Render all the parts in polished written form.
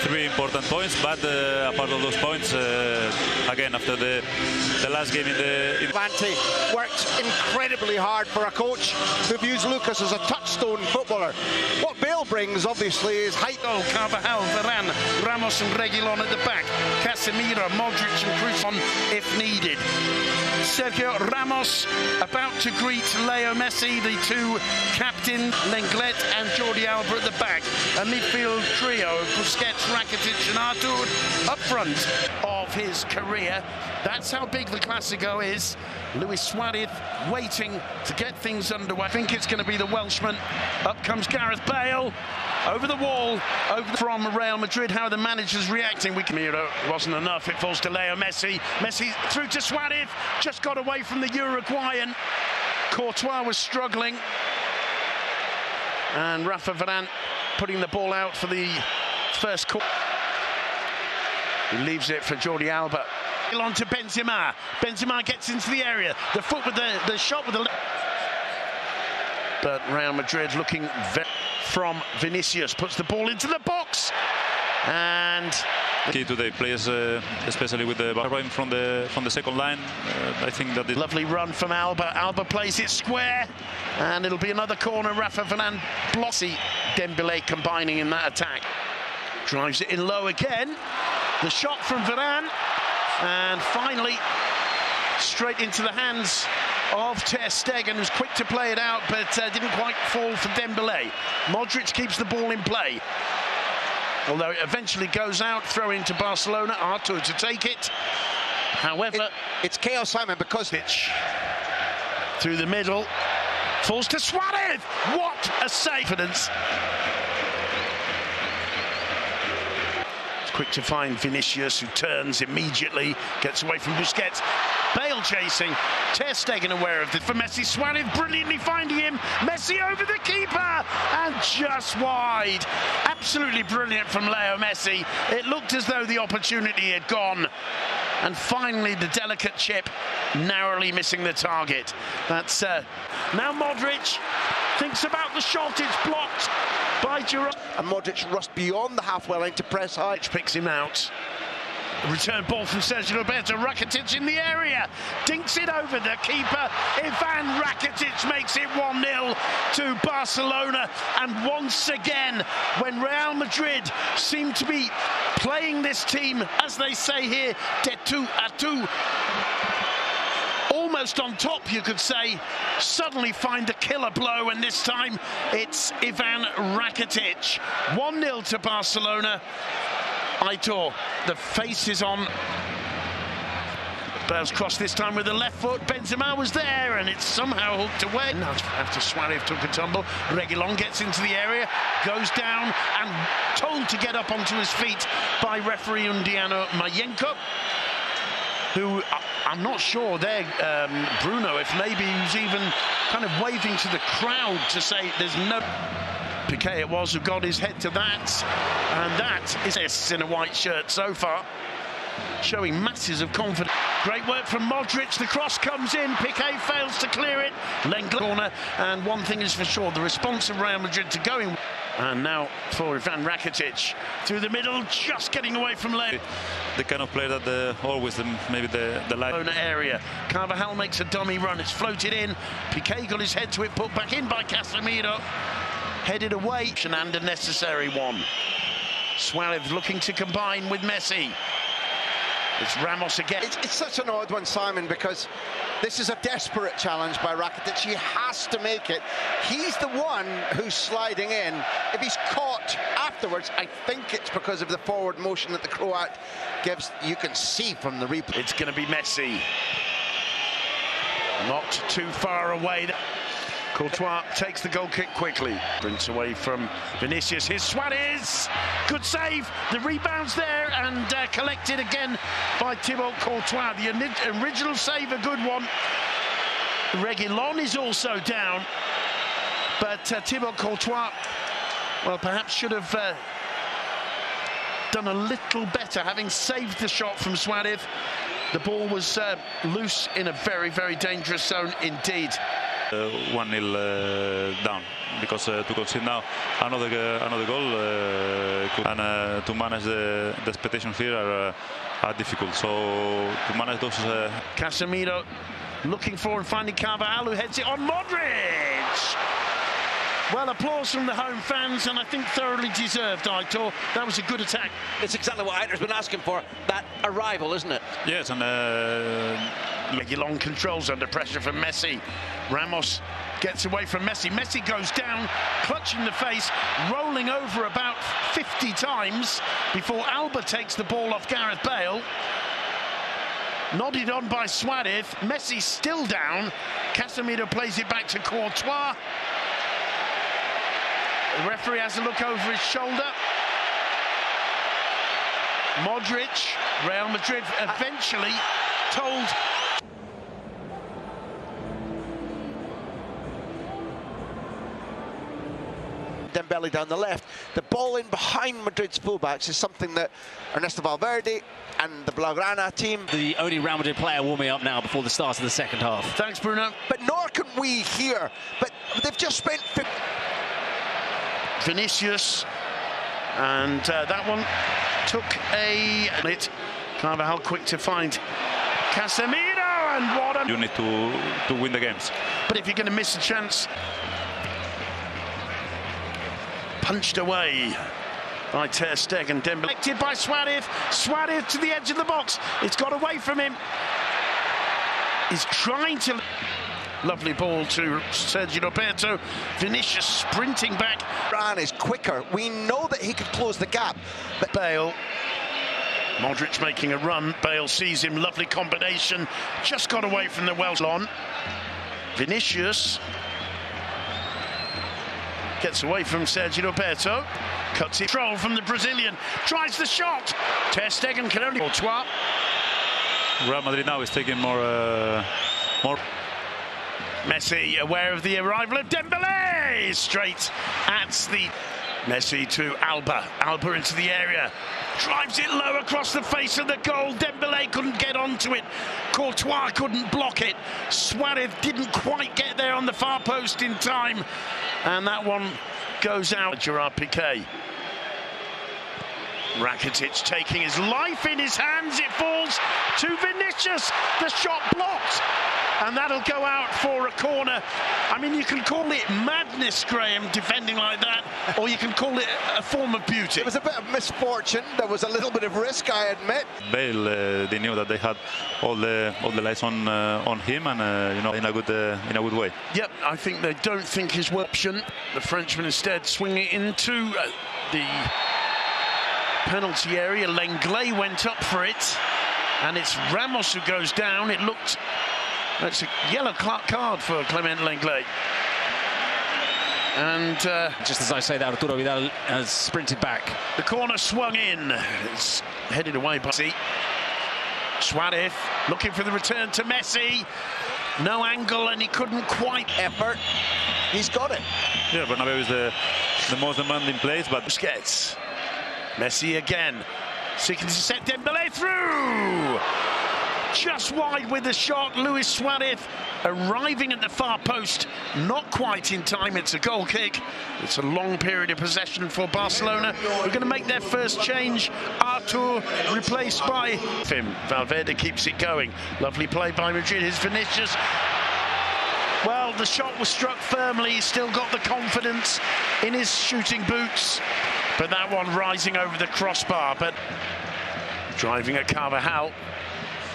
three important points, but apart of those points, again after the last game in the Vante worked incredibly hard for a coach who views Lucas as a touchstone footballer. What Bale brings obviously is height. Oh, Carvajal, Varane, Ramos and Reguilon at the back, Casemiro, Modric and Cruz on if needed. Sergio Ramos about to greet Leo Messi, the two captains, Lenglet and Jordi Alba at the back. A midfield trio, Busquets, Rakitic and Artur up front of his career. That's how big the Clásico is. Luis Suarez waiting to get things underway. I think it's going to be the Welshman. Up comes Gareth Bale. Over the wall, from Real Madrid. How the manager's reacting. Miro wasn't enough. It falls to Leo Messi. Messi through to Suarez. Just got away from the Uruguayan. Courtois was struggling. And Rafa Varane putting the ball out for the first corner. He leaves it for Jordi Alba. On to Benzema. Benzema gets into the area. The foot with the shot with the left. But Real Madrid looking very from Vinicius, puts the ball into the box, and key to the players, especially with the run from the second line. I think that lovely run from Alba. Alba plays it square, and it'll be another corner. Rafa Varane blossy. Dembélé combining in that attack, drives it in low again. The shot from Varane, and finally straight into the hands of Ter Stegen, who's quick to play it out, but didn't quite fall for Dembélé. Modric keeps the ball in play, although it eventually goes out. Throw into Barcelona. Artur to take it. However, it's chaos, Simon, because pitch through the middle falls to Suarez. What a save! Confidence. Quick to find Vinicius, who turns immediately, gets away from Busquets. Bale chasing, Ter Stegen aware of it for Messi. Suarez brilliantly finding him. Messi over the keeper and just wide. Absolutely brilliant from Leo Messi. It looked as though the opportunity had gone. And finally the delicate chip, narrowly missing the target. That's now Modric thinks about the shot. It's blocked by Giroud. And Modric rushed beyond the halfway line to press high. Picks him out. Return ball from Sergio Roberto. Rakitic in the area. Dinks it over the keeper. Ivan Rakitic makes it 1-0 to Barcelona. And once again, when Real Madrid seem to be playing this team, as they say here, de tout à tout, almost on top, you could say, suddenly find the killer blow, and this time it's Ivan Rakitic. 1-0 to Barcelona. Aitor, the face is on. Bale's cross this time with the left foot. Benzema was there, and it's somehow hooked away. Now after Suarez took a tumble, Reguilon gets into the area, goes down, and told to get up onto his feet by referee Undiano Mayenko, who I'm not sure there, Bruno, if maybe he's even kind of waving to the crowd to say there's no... Piqué it was who got his head to that, and that is in a white shirt so far, showing masses of confidence. Great work from Modric, the cross comes in, Piqué fails to clear it, Lenglet corner, and one thing is for sure, the response of Real Madrid to going. And now for Ivan Rakitic, through the middle, just getting away from Leo. The kind of player that always maybe the line area. Carvajal makes a dummy run, it's floated in, Piqué got his head to it, put back in by Casemiro. Headed away, and a necessary one. Suarez looking to combine with Messi. It's Ramos again. It's such an odd one, Simon, because this is a desperate challenge by Rakitic. He has to make it. He's the one who's sliding in. If he's caught afterwards, I think it's because of the forward motion that the Croat gives. You can see from the replay. It's going to be Messi. Not too far away. Courtois takes the goal kick quickly. Sprints away from Vinicius. Here's Suarez. Good save. The rebound's there and collected again by Thibaut Courtois. The original save, a good one. Reguilon is also down. But Thibaut Courtois, well, perhaps should have done a little better, having saved the shot from Suarez. The ball was loose in a very, very dangerous zone indeed. 1-0 down, because to concede now another goal and to manage the expectations here are difficult. So to manage those. Casemiro looking for and finding Carvajal, who heads it on Madrid. Well, applause from the home fans, and I think thoroughly deserved, Aitor. That was a good attack. It's exactly what Aitor's been asking for, that arrival, isn't it? Yes, and Reguilón controls under pressure from Messi. Ramos gets away from Messi. Messi goes down, clutching the face, rolling over about 50 times before Alba takes the ball off Gareth Bale. Nodded on by Suarez. Messi still down. Casemiro plays it back to Courtois. The referee has a look over his shoulder. Modric, Real Madrid eventually told. Dembele down the left. The ball in behind Madrid's fullbacks is something that Ernesto Valverde and the Blaugrana team. The only Real Madrid player warming up now before the start of the second half. Thanks, Bruno. But nor can we here. But they've just spent. Vinicius, and that one took a hit. Carvajal quick to find Casemiro, and what a... You need to win the games. But if you're going to miss a chance, punched away by Ter Stegen. Dembele collected by Suarez. Suarez to the edge of the box. It's got away from him. He's trying to... Lovely ball to Sergio Roberto. Vinicius sprinting back. Ran is quicker. We know that he could close the gap. But Bale. Modric making a run. Bale sees him. Lovely combination. Just got away from the Welsh on. Vinicius gets away from Sergio Roberto. Cuts it. Control from the Brazilian. Tries the shot. Ter Stegen can only... Courtois. Real Madrid now is taking more. Messi aware of the arrival of Dembele, straight at the... Messi to Alba. Alba into the area. Drives it low across the face of the goal. Dembele couldn't get onto it. Courtois couldn't block it. Suarez didn't quite get there on the far post in time. And that one goes out. Gerard Piqué. Rakitic taking his life in his hands. It falls to Vinicius. The shot blocked. And that'll go out for a corner. I mean, you can call it madness, Graham, defending like that, or you can call it a form of beauty. It was a bit of misfortune. There was a little bit of risk, I admit. Bale, they knew that they had all the lights on him, and you know, in a good way. Yep, I think they don't think his option. The Frenchman instead swinging into the penalty area. Lenglet went up for it, and it's Ramos who goes down. It looked... That's a yellow card for Clement Lenglet. And just as I say that, Arturo Vidal has sprinted back. The corner swung in. It's headed away by Suarez looking for the return to Messi. No angle, and he couldn't quite effort. He's got it. Yeah, Bernabeu is the most demanding place, but Busquets. Messi again, seeking to set Dembele through. Just wide with the shot. Luis Suarez arriving at the far post, not quite in time. It's a goal kick. It's a long period of possession for Barcelona. We're going to make their first change. Artur replaced by him. Valverde keeps it going. Lovely play by Madrid. Here's Vinicius. Well, the shot was struck firmly. He's still got the confidence in his shooting boots. But that one rising over the crossbar. But driving at Carvajal.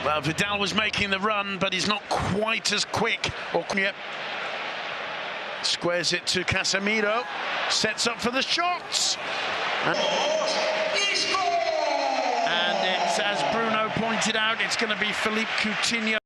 Well, Vidal was making the run, but he's not quite as quick. Yep. Squares it to Casemiro. Sets up for the shots. And it's, as Bruno pointed out, it's going to be Philippe Coutinho.